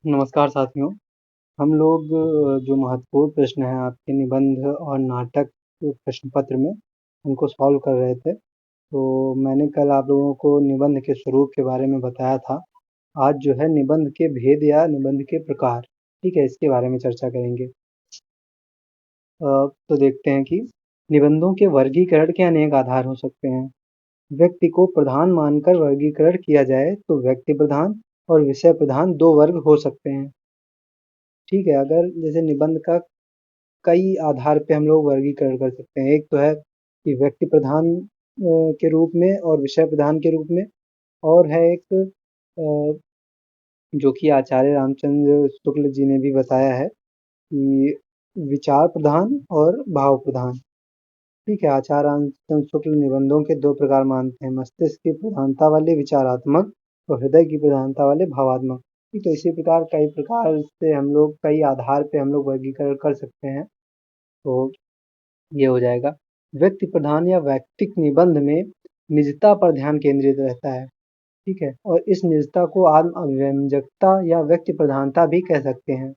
नमस्कार साथियों। हम लोग जो महत्वपूर्ण प्रश्न हैं आपके निबंध और नाटक के प्रश्न पत्र में उनको सॉल्व कर रहे थे। तो मैंने कल आप लोगों को निबंध के स्वरूप के बारे में बताया था। आज जो है निबंध के भेद या निबंध के प्रकार, ठीक है, इसके बारे में चर्चा करेंगे। तो देखते हैं कि निबंधों के वर्गीकरण के अनेक आधार हो सकते हैं। व्यक्ति को प्रधान मानकर वर्गीकरण किया जाए तो व्यक्ति प्रधान और विषय प्रधान दो वर्ग हो सकते हैं। ठीक है, अगर जैसे निबंध का कई आधार पे हम लोग वर्गीकरण कर सकते हैं। एक तो है कि व्यक्ति प्रधान के रूप में और विषय प्रधान के रूप में, और है एक जो कि आचार्य रामचंद्र शुक्ल जी ने भी बताया है कि विचार प्रधान और भाव प्रधान। ठीक है, आचार्य रामचंद्र शुक्ल निबंधों के दो प्रकार मानते हैं, मस्तिष्क की प्रधानता वाले विचारात्मक और हृदय की प्रधानता वाले भावात्मक। ठीक, तो इसी प्रकार कई प्रकार से हम लोग कई आधार पे हम लोग वर्गीकरण कर सकते हैं। तो ये हो जाएगा। व्यक्ति प्रधान या वैयक्तिक निबंध में निजता पर ध्यान केंद्रित रहता है। ठीक है, और इस निजता को आत्म अभिव्यंजकता या व्यक्ति प्रधानता भी कह सकते हैं।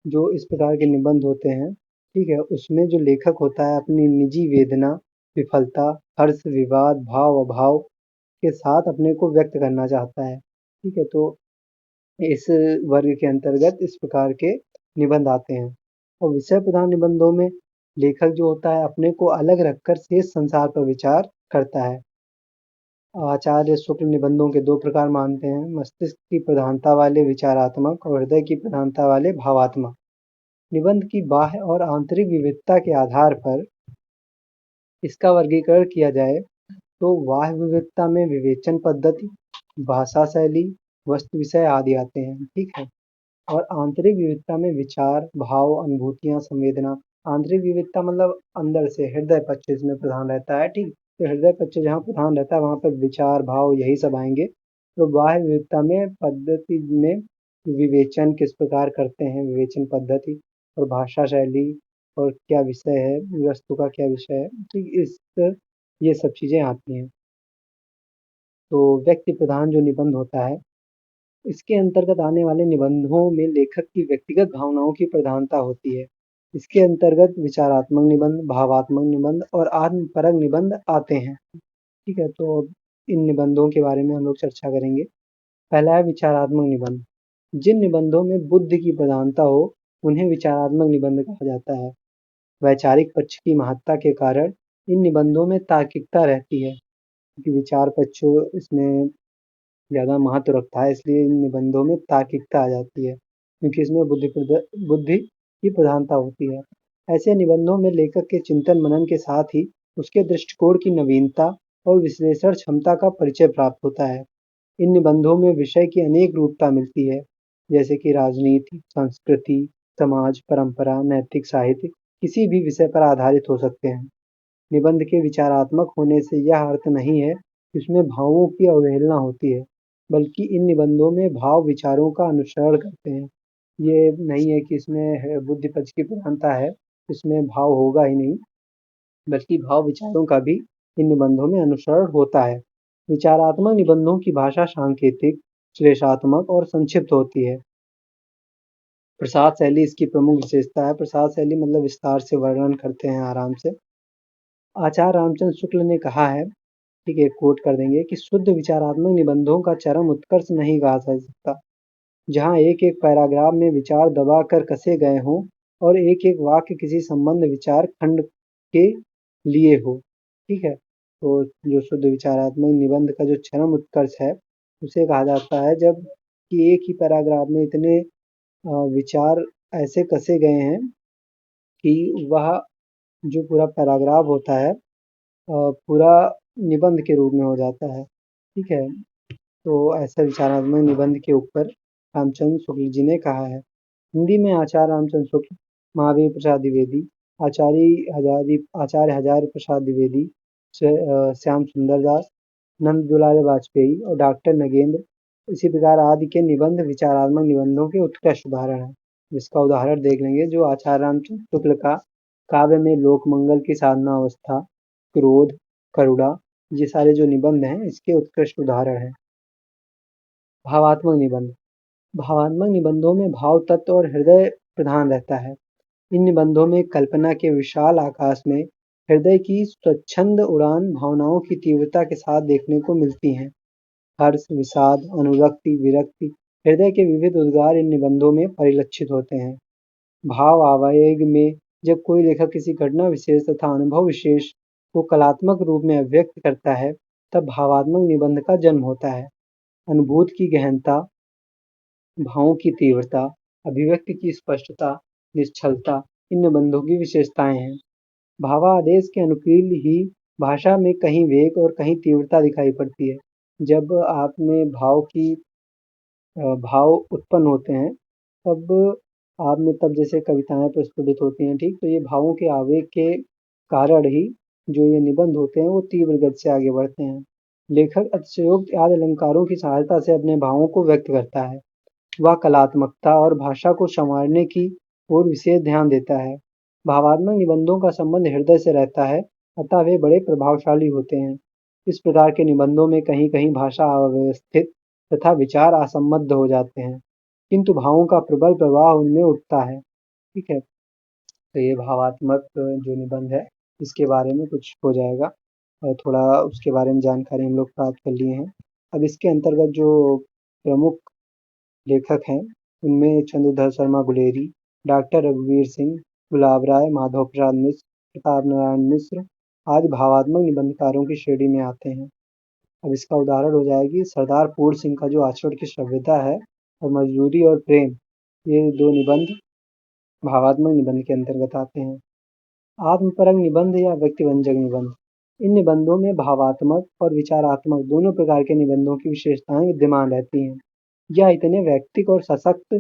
जो इस प्रकार के निबंध होते हैं, ठीक है, उसमें जो लेखक होता है अपनी निजी वेदना, विफलता, हर्ष, विवाद, भाव अभाव के साथ अपने को व्यक्त करना चाहता है। ठीक है, तो इस वर्ग के अंतर्गत इस प्रकार के निबंध आते हैं। और विषय प्रधान निबंधों में लेखक जो होता है अपने को अलग रखकर शेष संसार पर विचार करता है। आचार्य शुक्ल निबंधों के दो प्रकार मानते हैं, मस्तिष्क की प्रधानता वाले विचारात्मक और हृदय की प्रधानता वाले भावात्मक। निबंध की बाह्य और आंतरिक विविधता के आधार पर इसका वर्गीकरण किया जाए तो बाह्य विविधता में विवेचन पद्धति, भाषा शैली, वस्तु विषय आदि आते हैं। ठीक है, और आंतरिक विविधता में विचार, भाव, अनुभूतियाँ, संवेदना। आंतरिक विविधता मतलब अंदर से हृदय पक्ष इसमें प्रधान रहता है। ठीक, तो हृदय पक्ष जहाँ प्रधान रहता है वहाँ पर विचार, भाव यही सब आएंगे। तो बाह्य विविधता में पद्धति में विवेचन किस प्रकार करते हैं, विवेचन पद्धति, और भाषा शैली, और क्या विषय है, वस्तु का क्या विषय है। ठीक, इस ये सब चीज़ें आती हैं। तो व्यक्ति प्रधान जो निबंध होता है, इसके अंतर्गत आने वाले निबंधों में लेखक की व्यक्तिगत भावनाओं की प्रधानता होती है। इसके अंतर्गत विचारात्मक निबंध, भावात्मक निबंध और आत्मपरक निबंध आते हैं। ठीक है, तो अब इन निबंधों के बारे में हम लोग चर्चा करेंगे। पहला है विचारात्मक निबंध। जिन निबंधों में बुद्धि की प्रधानता हो उन्हें विचारात्मक निबंध कहा जाता है। वैचारिक पक्ष की महत्ता के कारण इन निबंधों में तार्किकता रहती है, क्योंकि विचार पक्ष इसमें ज़्यादा महत्व रखता है, इसलिए इन निबंधों में तार्किकता आ जाती है, क्योंकि इसमें बुद्धि की प्रधानता होती है। ऐसे निबंधों में लेखक के चिंतन मनन के साथ ही उसके दृष्टिकोण की नवीनता और विश्लेषण क्षमता का परिचय प्राप्त होता है। इन निबंधों में विषय की अनेक रूपता मिलती है, जैसे कि राजनीति, संस्कृति, समाज, परंपरा, नैतिक, साहित्य किसी भी विषय पर आधारित हो सकते हैं। निबंध के विचारात्मक होने से यह अर्थ नहीं है कि इसमें भावों की अवहेलना होती है, बल्कि इन निबंधों में भाव विचारों का अनुसरण करते हैं। ये नहीं है कि इसमें बुद्धि पक्ष की प्रधानता है, इसमें भाव होगा ही नहीं, बल्कि भाव विचारों का भी इन निबंधों में अनुसरण होता है। विचारात्मक निबंधों की भाषा सांकेतिक, श्लेषात्मक और संक्षिप्त होती है। प्रसाद शैली इसकी प्रमुख विशेषता है। प्रसाद शैली मतलब विस्तार से वर्णन करते हैं आराम से। आचार्य रामचंद्र शुक्ल ने कहा है, ठीक है, कोट कर देंगे कि शुद्ध विचारात्मक निबंधों का चरम उत्कर्ष नहीं कहा जा सकता, जहाँ एक एक पैराग्राफ में विचार दबा कर कसे गए हों और एक एक वाक्य किसी संबंध विचार खंड के लिए हो। ठीक है, तो जो शुद्ध विचारात्मक निबंध का जो चरम उत्कर्ष है उसे कहा जाता है जब कि एक ही पैराग्राफ में इतने विचार ऐसे कसे गए हैं कि वह जो पूरा पैराग्राफ होता है पूरा निबंध के रूप में हो जाता है। ठीक है, तो ऐसे विचारात्मक निबंध के ऊपर रामचंद्र शुक्ल जी ने कहा है। हिंदी में आचार्य रामचंद्र शुक्ल, महावीर प्रसाद द्विवेदी, आचार्य हजारी प्रसाद द्विवेदी, श्याम सुंदर दास, नंद दुलारे वाजपेयी और डॉक्टर नगेंद्र इसी प्रकार आदि के निबंध विचारात्मक निबंधों के उत्कृष्ट उदाहरण हैं। जिसका उदाहरण देख लेंगे, जो आचार्य रामचंद्र शुक्ल का काव्य में लोकमंगल की साधना अवस्था, क्रोध, करुणा, ये सारे जो निबंध हैं इसके उत्कृष्ट उदाहरण हैं। भावात्मक निबंध। भावात्मक निबंधों में भाव तत्व और हृदय प्रधान रहता है। इन निबंधों में कल्पना के विशाल आकाश में हृदय की स्वच्छंद उड़ान भावनाओं की तीव्रता के साथ देखने को मिलती हैं। हर्ष, विषाद, अनुरक्ति, विरक्ति, हृदय के विविध उद्गार इन निबंधों में परिलक्षित होते हैं। भाव आवेग में जब कोई लेखक किसी घटना विशेष तथा अनुभव विशेष को कलात्मक रूप में अभिव्यक्त करता है, तब भावात्मक निबंध का जन्म होता है। अनुभूति की गहनता, भावों की तीव्रता, अभिव्यक्ति की स्पष्टता, निश्चलता इन निबंधों की विशेषताएं हैं। भावादेश के अनुकील ही भाषा में कहीं वेग और कहीं तीव्रता दिखाई पड़ती है। जब आप में भाव उत्पन्न होते हैं, तब आप में तब जैसे कविताएं प्रस्फुटित होती हैं, ठीक, तो ये भावों के आवेग के कारण ही जो ये निबंध होते हैं वो तीव्र गति से आगे बढ़ते हैं। लेखक अतिशयोक्त आदि अलंकारों की सहायता से अपने भावों को व्यक्त करता है। वह कलात्मकता और भाषा को संवारने की ओर विशेष ध्यान देता है। भावात्मक निबंधों का संबंध हृदय से रहता है, अतः वे बड़े प्रभावशाली होते हैं। इस प्रकार के निबंधों में कहीं-कहीं भाषा अव्यवस्थित तथा विचार असंबद्ध हो जाते हैं, किंतु भावों का प्रबल प्रवाह उनमें उठता है। ठीक है, तो ये भावात्मक जो निबंध है, इसके बारे में कुछ हो जाएगा और थोड़ा उसके बारे में जानकारी हम लोग प्राप्त कर लिए हैं। अब इसके अंतर्गत जो प्रमुख लेखक हैं, उनमें चंद्रधर शर्मा गुलेरी, डॉक्टर रघुवीर सिंह, गुलाब राय, माधव प्रसाद मिश्र, प्रताप नारायण मिश्र आदि भावात्मक निबंधकारों की श्रेणी में आते हैं। अब इसका उदाहरण हो जाएगी सरदार पूर्ण सिंह का जो आचरण की सभ्यता है और मजदूरी और प्रेम, ये दो निबंध भावात्मक निबंध के अंतर्गत आते हैं। आत्मपरक निबंध या व्यक्तिवंजक निबंध, इन निबंधों में भावात्मक और विचारात्मक दोनों प्रकार के निबंधों की विशेषताएं विद्यमान रहती हैं। यह इतने व्यक्तिक और सशक्त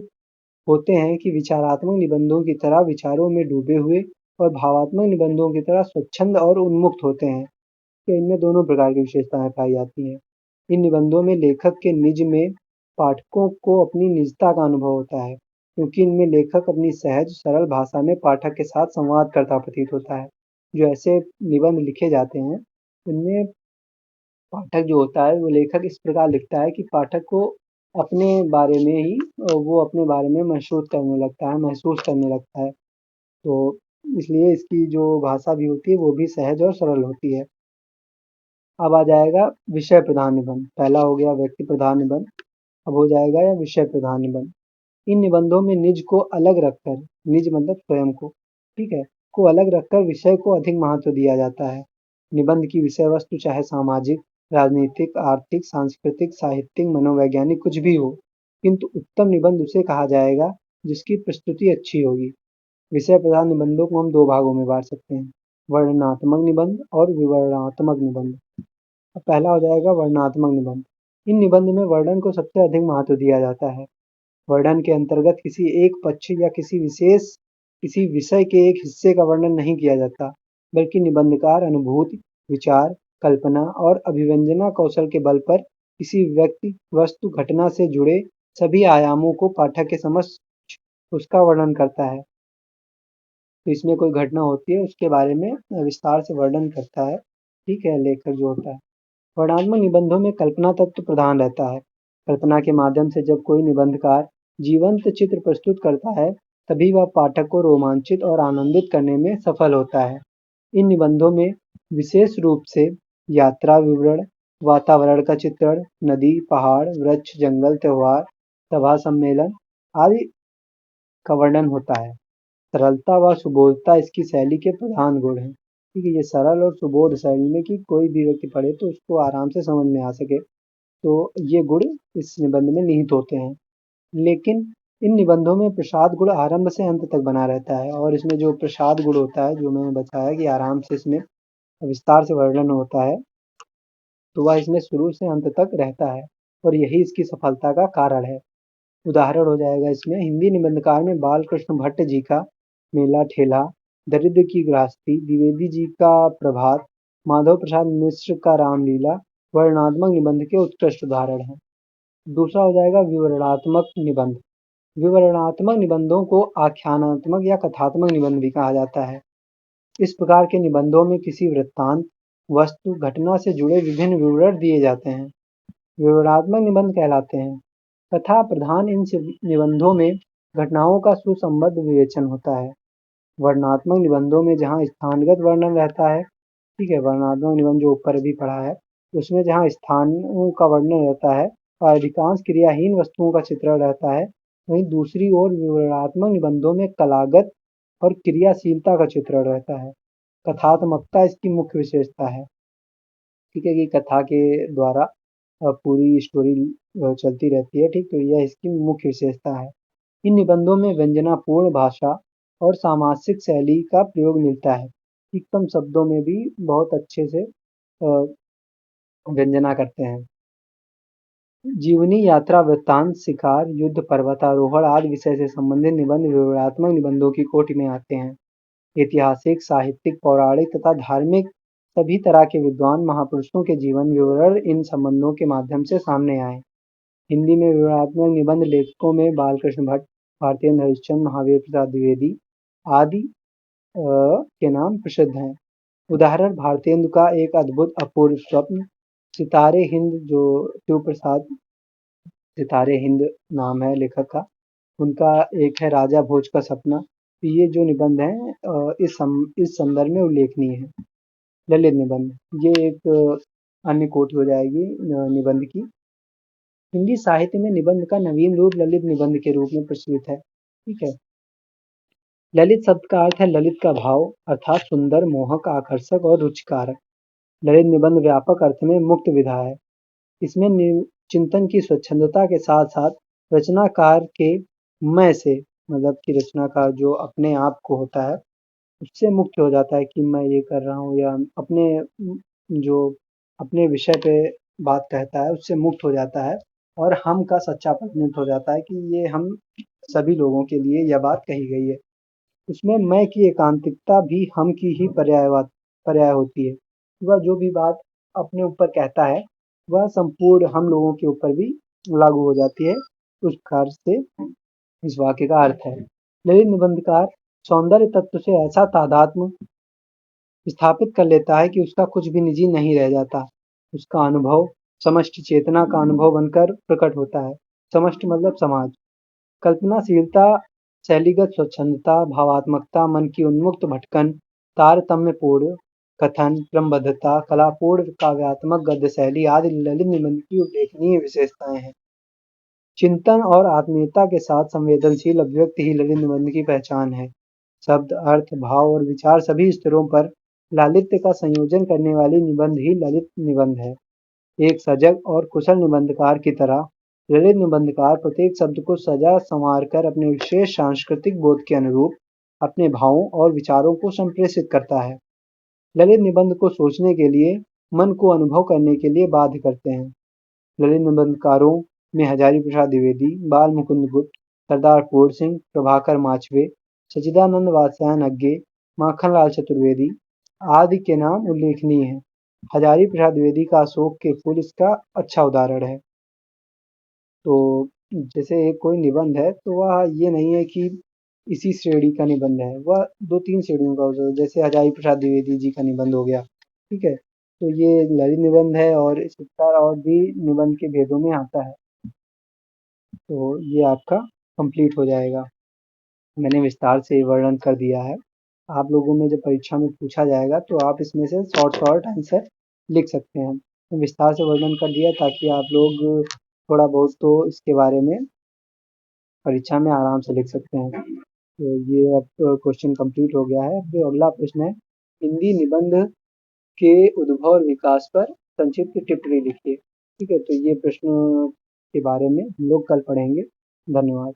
होते हैं कि विचारात्मक निबंधों की तरह विचारों में डूबे हुए और भावात्मक निबंधों की तरह स्वच्छंद और उन्मुक्त होते हैं। तो इनमें दोनों प्रकार की विशेषताएं पाई जाती हैं। इन निबंधों में लेखक के निज में पाठकों को अपनी निजता का अनुभव होता है, क्योंकि इनमें लेखक अपनी सहज सरल भाषा में पाठक के साथ संवाद करता प्रतीत होता है। जो ऐसे निबंध लिखे जाते हैं, इनमें पाठक जो होता है वो लेखक इस प्रकार लिखता है कि पाठक को अपने बारे में ही वो अपने बारे में महसूस करने लगता है। तो इसलिए इसकी जो भाषा भी होती है वो भी सहज और सरल होती है। अब आ जाएगा विषय प्रधान निबंध। पहला हो गया व्यक्ति प्रधान निबंध, अब हो जाएगा या विषय प्रधान निबंध। इन निबंधों में निज को अलग रखकर, निज मतलब स्वयं को, ठीक है, को अलग रखकर विषय को अधिक महत्व दिया जाता है। निबंध की विषय वस्तु चाहे सामाजिक, राजनीतिक, आर्थिक, सांस्कृतिक, साहित्यिक, मनोवैज्ञानिक कुछ भी हो, किंतु उत्तम निबंध उसे कहा जाएगा जिसकी प्रस्तुति अच्छी होगी। विषय प्रधान निबंधों को हम दो भागों में बांट सकते हैं, वर्णनात्मक निबंध और विवरणात्मक निबंध। अब पहला हो जाएगा वर्णनात्मक निबंध। इन निबंध में वर्णन को सबसे अधिक महत्व दिया जाता है। वर्णन के अंतर्गत किसी एक पक्ष या किसी विषय के एक हिस्से का वर्णन नहीं किया जाता, बल्कि निबंधकार अनुभूति, विचार, कल्पना और अभिव्यंजना कौशल के बल पर किसी व्यक्ति, वस्तु, घटना से जुड़े सभी आयामों को पाठक के समक्ष उसका वर्णन करता है। तो इसमें कोई घटना होती है उसके बारे में विस्तार से वर्णन करता है, ठीक है, लेखक जो होता है। वर्णनात्मक निबंधों में कल्पना तत्व प्रधान रहता है। कल्पना के माध्यम से जब कोई निबंधकार जीवंत चित्र प्रस्तुत करता है, तभी वह पाठक को रोमांचित और आनंदित करने में सफल होता है। इन निबंधों में विशेष रूप से यात्रा विवरण, वातावरण का चित्रण, नदी, पहाड़, वृक्ष, जंगल, त्योहार, सभा, सम्मेलन आदि का वर्णन होता है। सरलता व सुबोधता इसकी शैली के प्रधान गुण हैं। ठीक है, ये सरल और सुबोध शैली में कि कोई भी व्यक्ति पढ़े तो उसको आराम से समझ में आ सके, तो ये गुण इस निबंध में निहित होते हैं। लेकिन इन निबंधों में प्रसाद गुण आरंभ से अंत तक बना रहता है, और इसमें जो प्रसाद गुण होता है, जो मैंने बताया कि आराम से इसमें विस्तार से वर्णन होता है, तो वह इसमें शुरू से अंत तक रहता है और यही इसकी सफलता का कारण है। उदाहरण हो जाएगा इसमें हिंदी निबंधकार में बाल कृष्ण भट्ट जी का मेला ठेला, दरिद्र की गृहस्थी, द्विवेदी जी का प्रभात, माधव प्रसाद मिश्र का रामलीला वर्णनात्मक निबंध के उत्कृष्ट उदाहरण हैं। दूसरा हो जाएगा विवरणात्मक निबंध। विवरणात्मक निबंधों को आख्यानात्मक या कथात्मक निबंध भी कहा जाता है। इस प्रकार के निबंधों में किसी वृत्तांत, वस्तु, घटना से जुड़े विभिन्न विवरण दिए जाते हैं। विवरणात्मक निबंध कहलाते हैं। कथा प्रधान इन निबंधों में घटनाओं का सुसंबद्ध विवेचन होता है। वर्णनात्मक निबंधों में जहाँ स्थानगत वर्णन रहता है, ठीक है, वर्णनात्मक निबंध जो ऊपर अभी पढ़ा है, उसमें जहाँ स्थानों का वर्णन रहता है और अधिकांश क्रियाहीन वस्तुओं का चित्रण रहता है, वहीं दूसरी ओर विवरणात्मक निबंधों में कलागत और क्रियाशीलता का चित्रण रहता है। कथात्मकता इसकी मुख्य विशेषता है, ठीक है, कि कथा के द्वारा पूरी स्टोरी चलती रहती है, ठीक, तो यह इसकी मुख्य विशेषता है। इन निबंधों में व्यंजनापूर्ण भाषा और सामासिक शैली का प्रयोग मिलता है, कि कम शब्दों में भी बहुत अच्छे से व्यंजना करते हैं। जीवनी, यात्रा, वृत्तांत, शिकार, युद्ध, पर्वतारोहण आदि विषय से संबंधित निबंध विवरणात्मक निबंधों की कोटि में आते हैं। ऐतिहासिक, साहित्यिक, पौराणिक तथा धार्मिक सभी तरह के विद्वान महापुरुषों के जीवन विवरण इन संबंधों के माध्यम से सामने आए। हिंदी में विवरणात्मक निबंध लेखकों में बालकृष्ण भट्ट, भारतेंद्र हरिश्चंद्र, महावीर प्रसाद द्विवेदी आदि के नाम प्रसिद्ध हैं। उदाहरण भारतेंदु का एक अद्भुत अपूर्व स्वप्न, सितारे हिंद जो शिव प्रसाद सितारे हिंद नाम है लेखक का, उनका एक है राजा भोज का सपना। तो ये जो निबंध हैं इस संदर्भ में उल्लेखनीय है। ललित निबंध, ये एक अन्य कोटि हो जाएगी निबंध की। हिंदी साहित्य में निबंध का नवीन रूप ललित निबंध के रूप में प्रचलित है, ठीक है। ललित शब्द का अर्थ है ललित का भाव, अर्थात सुंदर, मोहक, आकर्षक और रुचिकारक। ललित निबंध व्यापक अर्थ में मुक्त विधा है। इसमें चिंतन की स्वच्छंदता के साथ साथ रचनाकार के मैं से, मतलब कि रचनाकार जो अपने आप को होता है उससे मुक्त हो जाता है कि मैं ये कर रहा हूँ, या अपने जो अपने विषय पे बात कहता है उससे मुक्त हो जाता है और हम का सच्चा प्रतिनिधित्व हो जाता है कि ये हम सभी लोगों के लिए यह बात कही गई है। उसमें मैं की एकांतिकता भी हम की ही पर्याय होती है। वह जो भी बात अपने ऊपर कहता है वह संपूर्ण हम लोगों के ऊपर भी लागू हो जाती है। उस प्रकार से इस वाक्य का अर्थ है। ललित निबंधकार सौंदर्य तत्व से ऐसा तादात्म्य स्थापित कर लेता है कि उसका कुछ भी निजी नहीं रह जाता। उसका अनुभव समष्टि चेतना का अनुभव बनकर प्रकट होता है। समष्टि मतलब समाज। कल्पनाशीलता, शैलीगत स्वच्छंदता, भावात्मकता, मन की उन्मुक्त भटकन, तारतम्यपूर्ण कथन, क्रमबद्धता, कलापूर्ण काव्यात्मक गद्य शैली आदि ललित निबंध की उल्लेखनीय विशेषताएं हैं। चिंतन और आत्मीयता के साथ संवेदनशील अभिव्यक्ति ही ललित निबंध की पहचान है। शब्द, अर्थ, भाव और विचार सभी स्तरों पर लालित्य का संयोजन करने वाली निबंध ही ललित निबंध है। एक सजग और कुशल निबंधकार की तरह ललित निबंधकार प्रत्येक शब्द को सजा संवार कर अपने विशेष सांस्कृतिक बोध के अनुरूप अपने भावों और विचारों को संप्रेषित करता है। ललित निबंध को सोचने के लिए, मन को अनुभव करने के लिए बाध्य करते हैं। ललित निबंधकारों में हजारी प्रसाद द्विवेदी, बाल मुकुंद गुप्त, सरदार पूर्ण सिंह, प्रभाकर माचवे, सच्चिदानंद वात्स्यायन अग्गे, माखनलाल चतुर्वेदी आदि के नाम उल्लेखनीय हैं। हजारी प्रसाद द्विवेदी का अशोक के फूल इसका अच्छा उदाहरण है। तो जैसे एक कोई निबंध है तो वह ये नहीं है कि इसी श्रेणी का निबंध है, वह 2-3 श्रेणियों का हो सकता है। जैसे हजारी प्रसाद द्विवेदी जी का निबंध हो गया, ठीक है, तो ये ललित निबंध है और इस प्रकार और भी निबंध के भेदों में आता है। तो ये आपका कंप्लीट हो जाएगा। मैंने विस्तार से वर्णन कर दिया है। आप लोगों में जब परीक्षा में पूछा जाएगा तो आप इसमें से शॉर्ट आंसर लिख सकते हैं। तो विस्तार से वर्णन कर दिया ताकि आप लोग थोड़ा बहुत तो इसके बारे में परीक्षा में आराम से लिख सकते हैं। तो ये अब क्वेश्चन कंप्लीट हो गया है। फिर अगला प्रश्न है, हिंदी निबंध के उद्भव और विकास पर संक्षिप्त टिप्पणी लिखिए। ठीक है, तो ये प्रश्न के बारे में हम लोग कल पढ़ेंगे। धन्यवाद।